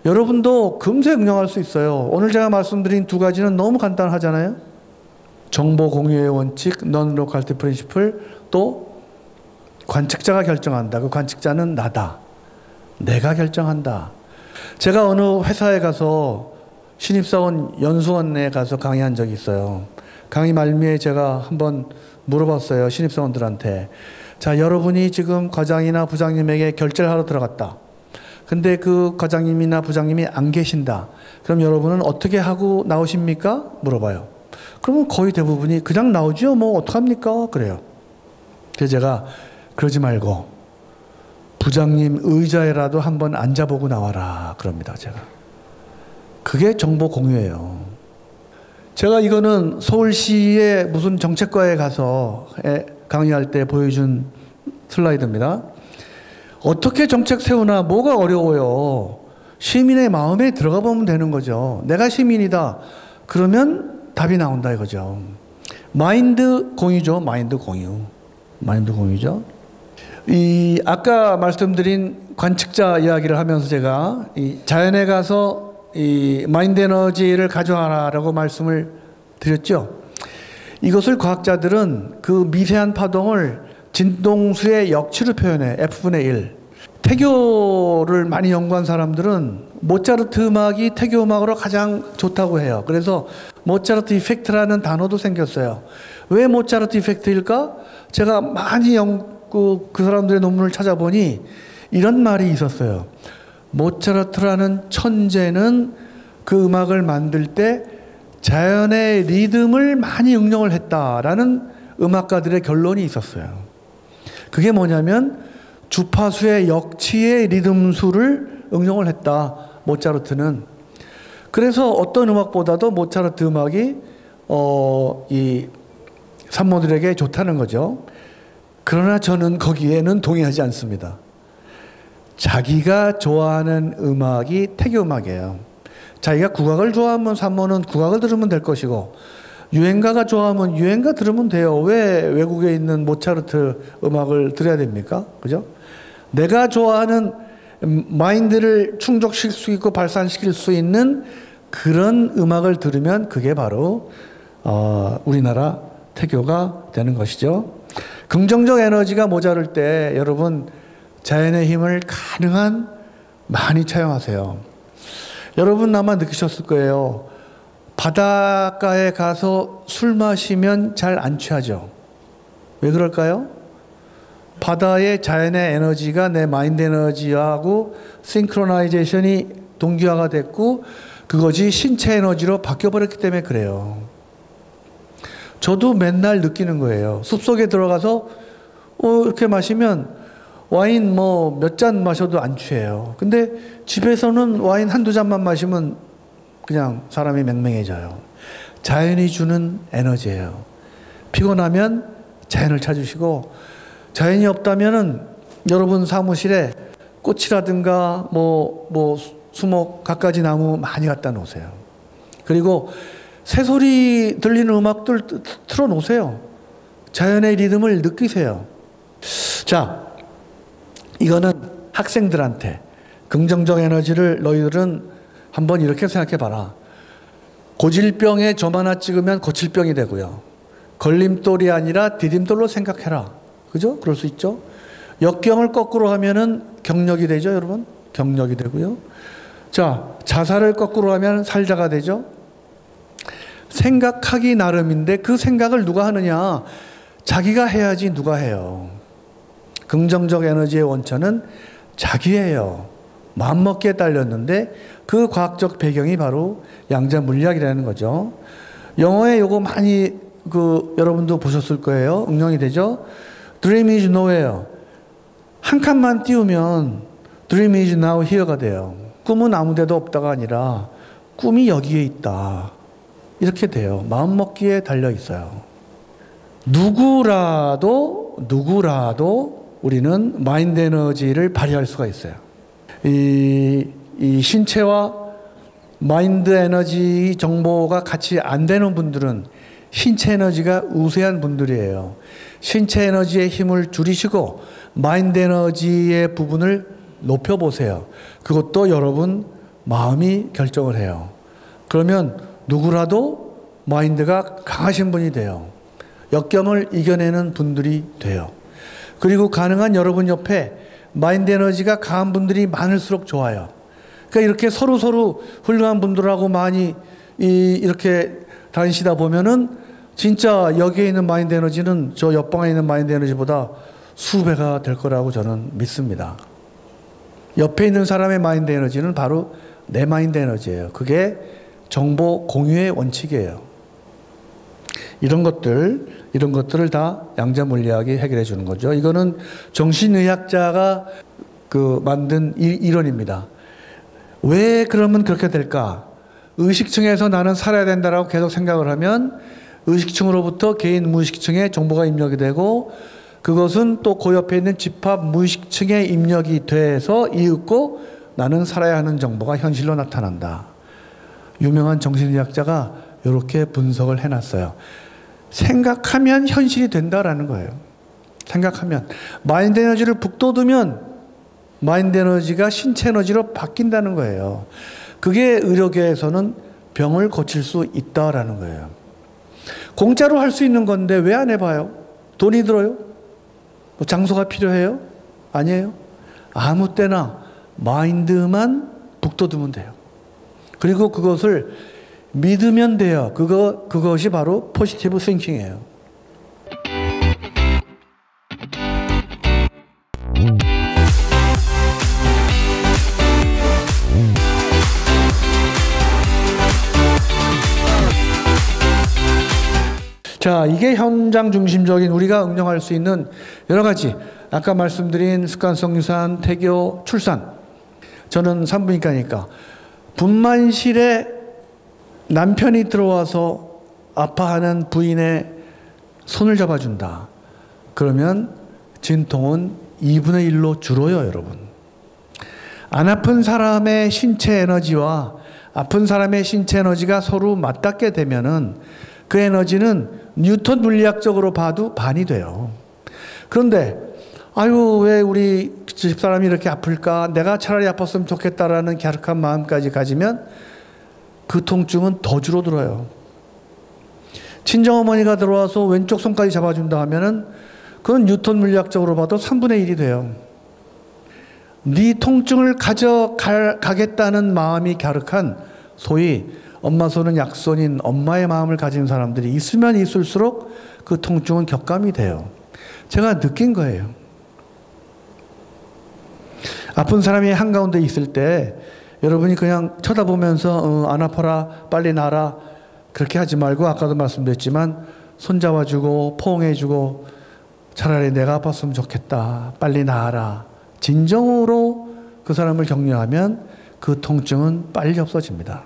여러분도 금세 응용할 수 있어요. 오늘 제가 말씀드린 두 가지는 너무 간단하잖아요. 정보 공유의 원칙, non-locality principle, 또 관측자가 결정한다. 그 관측자는 나다. 내가 결정한다. 제가 어느 회사에 가서 신입사원 연수원에 가서 강의한 적이 있어요. 강의 말미에 제가 한번 물어봤어요. 신입사원들한테. 자, 여러분이 지금 과장이나 부장님에게 결제를 하러 들어갔다. 근데 그 과장님이나 부장님이 안 계신다. 그럼 여러분은 어떻게 하고 나오십니까? 물어봐요. 그러면 거의 대부분이 그냥 나오죠. 뭐 어떡합니까? 그래요. 그래서 제가 그러지 말고 부장님 의자에라도 한번 앉아보고 나와라. 그럽니다. 제가. 그게 정보 공유예요. 제가 이거는 서울시의 무슨 정책과에 가서 강의할 때 보여준 슬라이드입니다. 어떻게 정책 세우나 뭐가 어려워요. 시민의 마음에 들어가 보면 되는 거죠. 내가 시민이다. 그러면 답이 나온다 이거죠. 마인드 공유죠. 마인드 공유. 마인드 공유죠. 아까 말씀드린 관측자 이야기를 하면서 제가 자연에 가서 마인드 에너지를 가져와라라고 말씀을 드렸죠. 이것을 과학자들은 그 미세한 파동을 진동수의 역치로 표현해. F분의 1. 태교를 많이 연구한 사람들은 모차르트 음악이 태교 음악으로 가장 좋다고 해요. 그래서 모차르트 이펙트라는 단어도 생겼어요. 왜 모차르트 이펙트일까? 제가 많이 그 사람들의 논문을 찾아보니 이런 말이 있었어요. 모차르트라는 천재는 그 음악을 만들 때 자연의 리듬을 많이 응용을 했다라는 음악가들의 결론이 있었어요. 그게 뭐냐면 주파수의 역치의 리듬수를 응용을 했다. 모차르트는. 그래서 어떤 음악보다도 모차르트 음악이 이 산모들에게 좋다는 거죠. 그러나 저는 거기에는 동의하지 않습니다. 자기가 좋아하는 음악이 태교 음악이에요. 자기가 국악을 좋아하면 산모는 국악을 들으면 될 것이고 유행가가 좋아하면 유행가 들으면 돼요. 왜 외국에 있는 모차르트 음악을 들어야 됩니까? 그죠? 내가 좋아하는 마인드를 충족시킬 수 있고 발산시킬 수 있는 그런 음악을 들으면 그게 바로 우리나라 태교가 되는 것이죠. 긍정적 에너지가 모자랄 때 여러분 자연의 힘을 가능한 많이 차용하세요. 여러분 아마 느끼셨을 거예요. 바닷가에 가서 술 마시면 잘 안 취하죠. 왜 그럴까요? 바다의 자연의 에너지가 내 마인드 에너지하고 싱크로나이제이션이 동기화가 됐고 그것이 신체 에너지로 바뀌어버렸기 때문에 그래요. 저도 맨날 느끼는 거예요. 숲속에 들어가서 이렇게 마시면 와인 뭐 몇 잔 마셔도 안 취해요. 근데 집에서는 와인 한두 잔만 마시면 그냥 사람이 맹맹해져요. 자연이 주는 에너지예요. 피곤하면 자연을 찾으시고 자연이 없다면은 여러분 사무실에 꽃이라든가 뭐 수목 갖가지 나무 많이 갖다 놓으세요. 그리고 새소리 들리는 음악들 틀어 놓으세요. 자연의 리듬을 느끼세요. 자, 이거는 학생들한테 긍정적 에너지를 너희들은 한번 이렇게 생각해 봐라. 고질병에 점 하나 찍으면 고칠병이 되고요. 걸림돌이 아니라 디딤돌로 생각해라. 그죠? 그럴 수 있죠. 역경을 거꾸로 하면은 경력이 되죠, 여러분. 경력이 되고요. 자, 자살을 거꾸로 하면 살자가 되죠. 생각하기 나름인데 그 생각을 누가 하느냐? 자기가 해야지 누가 해요. 긍정적 에너지의 원천은 자기예요. 마음먹기에 딸렸는데 그 과학적 배경이 바로 양자 물리학이라는 거죠. 영어에 요거 많이 여러분도 보셨을 거예요. 응용이 되죠. Dream is nowhere. 한 칸만 띄우면 Dream is now here가 돼요. 꿈은 아무 데도 없다가 아니라 꿈이 여기에 있다. 이렇게 돼요. 마음먹기에 달려 있어요. 누구라도 우리는 마인드 에너지를 발휘할 수가 있어요. 이 신체와 마인드 에너지 정보가 같이 안 되는 분들은 신체 에너지가 우세한 분들이에요. 신체 에너지의 힘을 줄이시고 마인드 에너지의 부분을 높여보세요. 그것도 여러분 마음이 결정을 해요. 그러면 누구라도 마인드가 강하신 분이 돼요. 역경을 이겨내는 분들이 돼요. 그리고 가능한 여러분 옆에 마인드 에너지가 강한 분들이 많을수록 좋아요. 그러니까 이렇게 서로 훌륭한 분들하고 많이 이렇게 다니시다 보면은 진짜 여기에 있는 마인드 에너지는 저 옆방에 있는 마인드 에너지보다 수배가 될 거라고 저는 믿습니다. 옆에 있는 사람의 마인드 에너지는 바로 내 마인드 에너지예요. 그게 정보 공유의 원칙이에요. 이런 것들을 다 양자 물리학이 해결해 주는 거죠. 이거는 정신의학자가 만든 이론입니다. 왜 그러면 그렇게 될까? 의식층에서 나는 살아야 된다라고 계속 생각을 하면 의식층으로부터 개인 무의식층에 정보가 입력이 되고 그것은 또 그 옆에 있는 집합 무의식층에 입력이 돼서 이윽고 나는 살아야 하는 정보가 현실로 나타난다. 유명한 정신의학자가 이렇게 분석을 해놨어요. 생각하면 현실이 된다라는 거예요. 생각하면. 마인드 에너지를 북돋우면 마인드 에너지가 신체 에너지로 바뀐다는 거예요. 그게 의료계에서는 병을 고칠 수 있다라는 거예요. 공짜로 할 수 있는 건데 왜 안 해봐요? 돈이 들어요? 뭐 장소가 필요해요? 아니에요. 아무 때나 마인드만 북돋우면 돼요. 그리고 그것을 믿으면 돼요. 그것이 바로 포지티브 싱킹이에요. 자, 이게 현장 중심적인 우리가 응용할 수 있는 여러 가지 아까 말씀드린 습관성 유산, 태교, 출산. 저는 산부인과니까 분만실에 남편이 들어와서 아파하는 부인의 손을 잡아준다. 그러면 진통은 2분의 1로 줄어요, 여러분. 안 아픈 사람의 신체 에너지와 아픈 사람의 신체 에너지가 서로 맞닿게 되면은 그 에너지는 뉴턴 물리학적으로 봐도 반이 돼요. 그런데 아유 왜 우리 집사람이 이렇게 아플까? 내가 차라리 아팠으면 좋겠다라는 갸륵한 마음까지 가지면 그 통증은 더 줄어들어요. 친정어머니가 들어와서 왼쪽 손까지 잡아준다 하면은 그건 뉴턴 물리학적으로 봐도 3분의 1이 돼요. 네 통증을 가져가겠다는 마음이 갸륵한 소위 엄마 손은 약손인 엄마의 마음을 가진 사람들이 있으면 있을수록 그 통증은 격감이 돼요. 제가 느낀 거예요. 아픈 사람이 한가운데 있을 때 여러분이 그냥 쳐다보면서 안 아파라 빨리 나라 그렇게 하지 말고 아까도 말씀드렸지만 손잡아주고 포옹해주고 차라리 내가 아팠으면 좋겠다 빨리 나아라 진정으로 그 사람을 격려하면 그 통증은 빨리 없어집니다.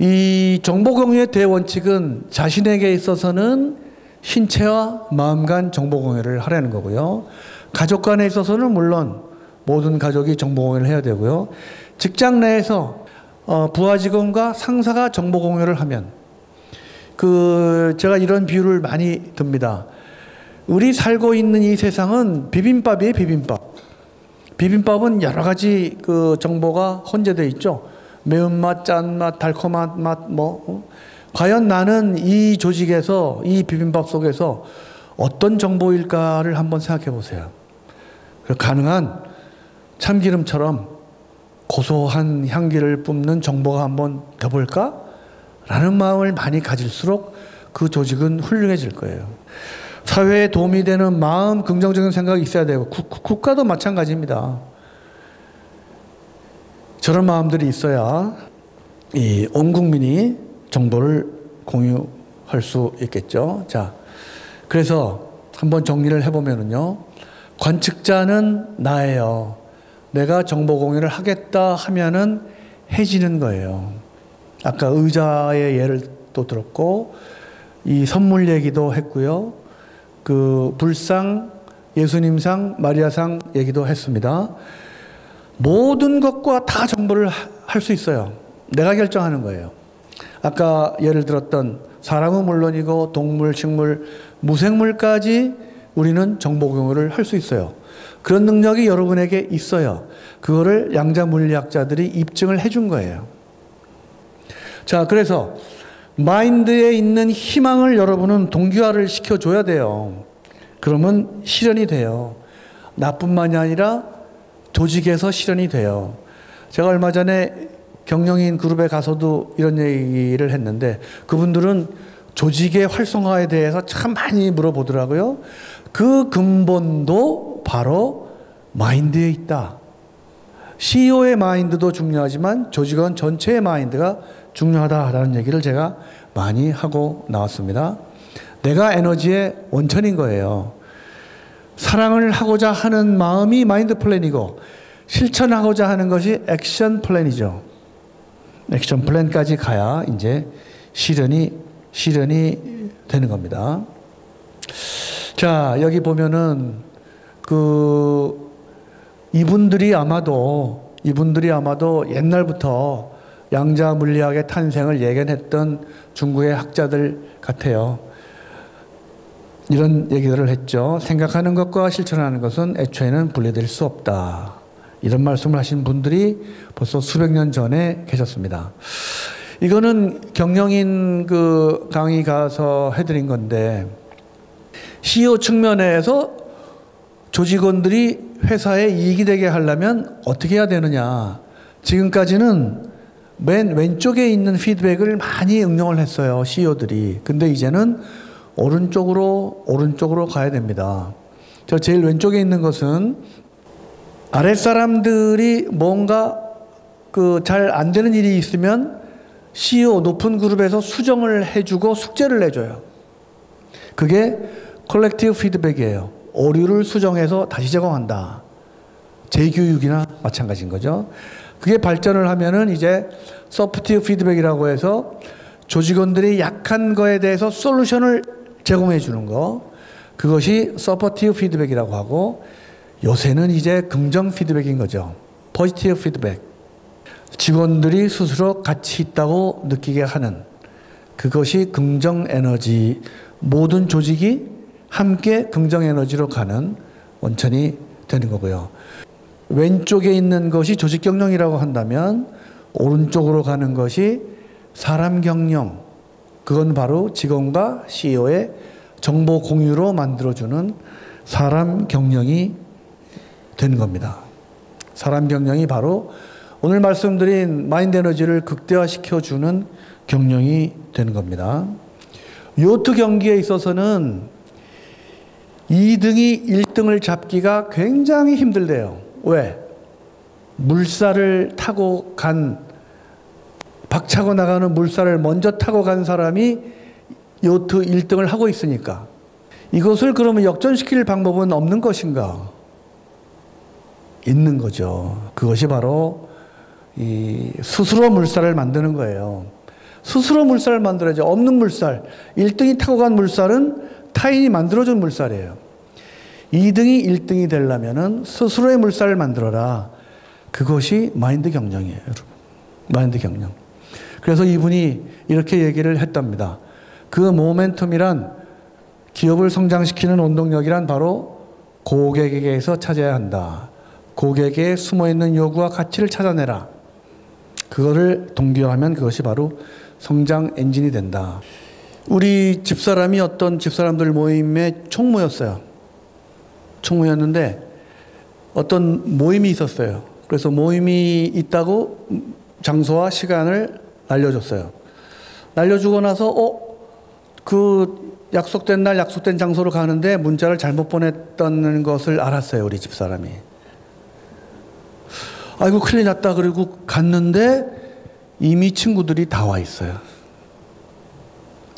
이 정보공유의 대원칙은 자신에게 있어서는 신체와 마음 간 정보공유를 하라는 거고요. 가족 간에 있어서는 물론 모든 가족이 정보공유를 해야 되고요. 직장 내에서 부하 직원과 상사가 정보공유를 하면 제가 이런 비유를 많이 듭니다. 우리 살고 있는 이 세상은 비빔밥이에요, 비빔밥. 비빔밥은 여러 가지 정보가 혼재되어 있죠. 매운맛, 짠맛, 달콤한 맛, 과연 나는 이 조직에서, 이 비빔밥 속에서 어떤 정보일까를 한번 생각해 보세요. 가능한 참기름처럼 고소한 향기를 뿜는 정보가 한번 돼볼까? 라는 마음을 많이 가질수록 그 조직은 훌륭해질 거예요. 사회에 도움이 되는 마음, 긍정적인 생각이 있어야 되고 국가도 마찬가지입니다. 저런 마음들이 있어야 온 국민이 정보를 공유할 수 있겠죠. 자, 그래서 한번 정리를 해보면은요. 관측자는 나예요. 내가 정보 공유를 하겠다 하면은 해지는 거예요. 아까 의자의 예를 또 들었고 이 선물 얘기도 했고요. 불상, 예수님상, 마리아상 얘기도 했습니다. 모든 것과 다 정보를 할 수 있어요. 내가 결정하는 거예요. 아까 예를 들었던 사람은 물론이고 동물, 식물, 무생물까지 우리는 정보 공유를 할 수 있어요. 그런 능력이 여러분에게 있어요. 그거를 양자 물리학자들이 입증을 해준 거예요. 자, 그래서 마인드에 있는 희망을 여러분은 동기화를 시켜줘야 돼요. 그러면 실현이 돼요. 나뿐만이 아니라 조직에서 실현이 돼요. 제가 얼마 전에 경영인 그룹에 가서도 이런 얘기를 했는데 그분들은 조직의 활성화에 대해서 참 많이 물어보더라고요. 그 근본도 바로 마인드에 있다. CEO의 마인드도 중요하지만 조직원 전체의 마인드가 중요하다라는 얘기를 제가 많이 하고 나왔습니다. 내가 에너지의 원천인 거예요. 사랑을 하고자 하는 마음이 마인드 플랜이고 실천하고자 하는 것이 액션 플랜이죠. 액션 플랜까지 가야 이제 실현이 되는 겁니다. 자, 여기 보면은 이분들이 아마도 옛날부터 양자 물리학의 탄생을 예견했던 중국의 학자들 같아요. 이런 얘기들을 했죠. 생각하는 것과 실천하는 것은 애초에는 분리될 수 없다. 이런 말씀을 하신 분들이 벌써 수백 년 전에 계셨습니다. 이거는 경영인 강의 가서 해드린 건데 CEO 측면에서 조직원들이 회사에 이익이 되게 하려면 어떻게 해야 되느냐. 지금까지는 맨 왼쪽에 있는 피드백을 많이 응용을 했어요. CEO들이. 근데 이제는 오른쪽으로 가야 됩니다. 저 제일 왼쪽에 있는 것은 아랫사람들이 뭔가 잘 안 되는 일이 있으면 CEO 높은 그룹에서 수정을 해주고 숙제를 내줘요. 그게 컬렉티브 피드백이에요. 오류를 수정해서 다시 제공한다. 재교육이나 마찬가지인 거죠. 그게 발전을 하면은 이제 서포티브 피드백이라고 해서 조직원들이 약한 거에 대해서 솔루션을 제공해 주는 거. 그것이 서포티브 피드백이라고 하고 요새는 이제 긍정 피드백인 거죠. 포지티브 피드백. 직원들이 스스로 가치 있다고 느끼게 하는 그것이 긍정 에너지. 모든 조직이 함께 긍정 에너지로 가는 원천이 되는 거고요. 왼쪽에 있는 것이 조직 경영이라고 한다면 오른쪽으로 가는 것이 사람 경영, 그건 바로 직원과 CEO의 정보 공유로 만들어주는 사람 경영이 된 겁니다. 사람 경영이 바로 오늘 말씀드린 마인드 에너지를 극대화시켜주는 경영이 되는 겁니다. 요트 경기에 있어서는 2등이 1등을 잡기가 굉장히 힘들대요. 왜? 물살을 타고 박차고 나가는 물살을 먼저 타고 간 사람이 요트 1등을 하고 있으니까. 이것을 그러면 역전시킬 방법은 없는 것인가? 있는 거죠. 그것이 바로 스스로 물살을 만드는 거예요. 스스로 물살을 만들어야죠. 없는 물살. 1등이 타고 간 물살은 타인이 만들어준 물살이에요. 2등이 1등이 되려면 스스로의 물살을 만들어라. 그것이 마인드 경영이에요, 여러분. 마인드 경영. 그래서 이분이 이렇게 얘기를 했답니다. 그 모멘텀이란, 기업을 성장시키는 원동력이란 바로 고객에게서 찾아야 한다. 고객의 숨어있는 요구와 가치를 찾아내라. 그거를 동기화하면 그것이 바로 성장 엔진이 된다. 우리 집사람이 어떤 집사람들 모임에 총무였어요. 총무였는데 어떤 모임이 있었어요. 그래서 모임이 있다고 장소와 시간을 알려줬어요. 알려주고 나서 그 약속된 날 약속된 장소로 가는데 문자를 잘못 보냈다는 것을 알았어요. 우리 집사람이. 아이고 큰일 났다. 그리고 갔는데 이미 친구들이 다 와 있어요.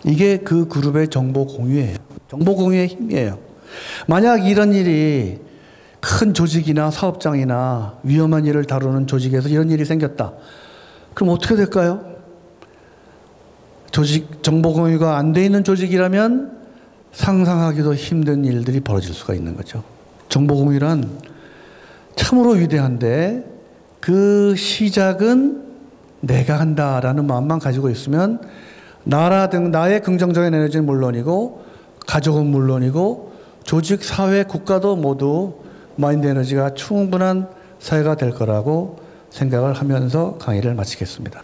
이게 그 그룹의 정보 공유예요. 정보 공유의 힘이에요. 만약 이런 일이 큰 조직이나 사업장이나 위험한 일을 다루는 조직에서 이런 일이 생겼다. 그럼 어떻게 될까요? 정보 공유가 안 돼 있는 조직이라면 상상하기도 힘든 일들이 벌어질 수가 있는 거죠. 정보 공유란 참으로 위대한데 그 시작은 내가 한다라는 마음만 가지고 있으면 나의 긍정적인 에너지는 물론이고 가족은 물론이고 조직, 사회, 국가도 모두 마인드 에너지가 충분한 사회가 될 거라고 생각을 하면서 강의를 마치겠습니다.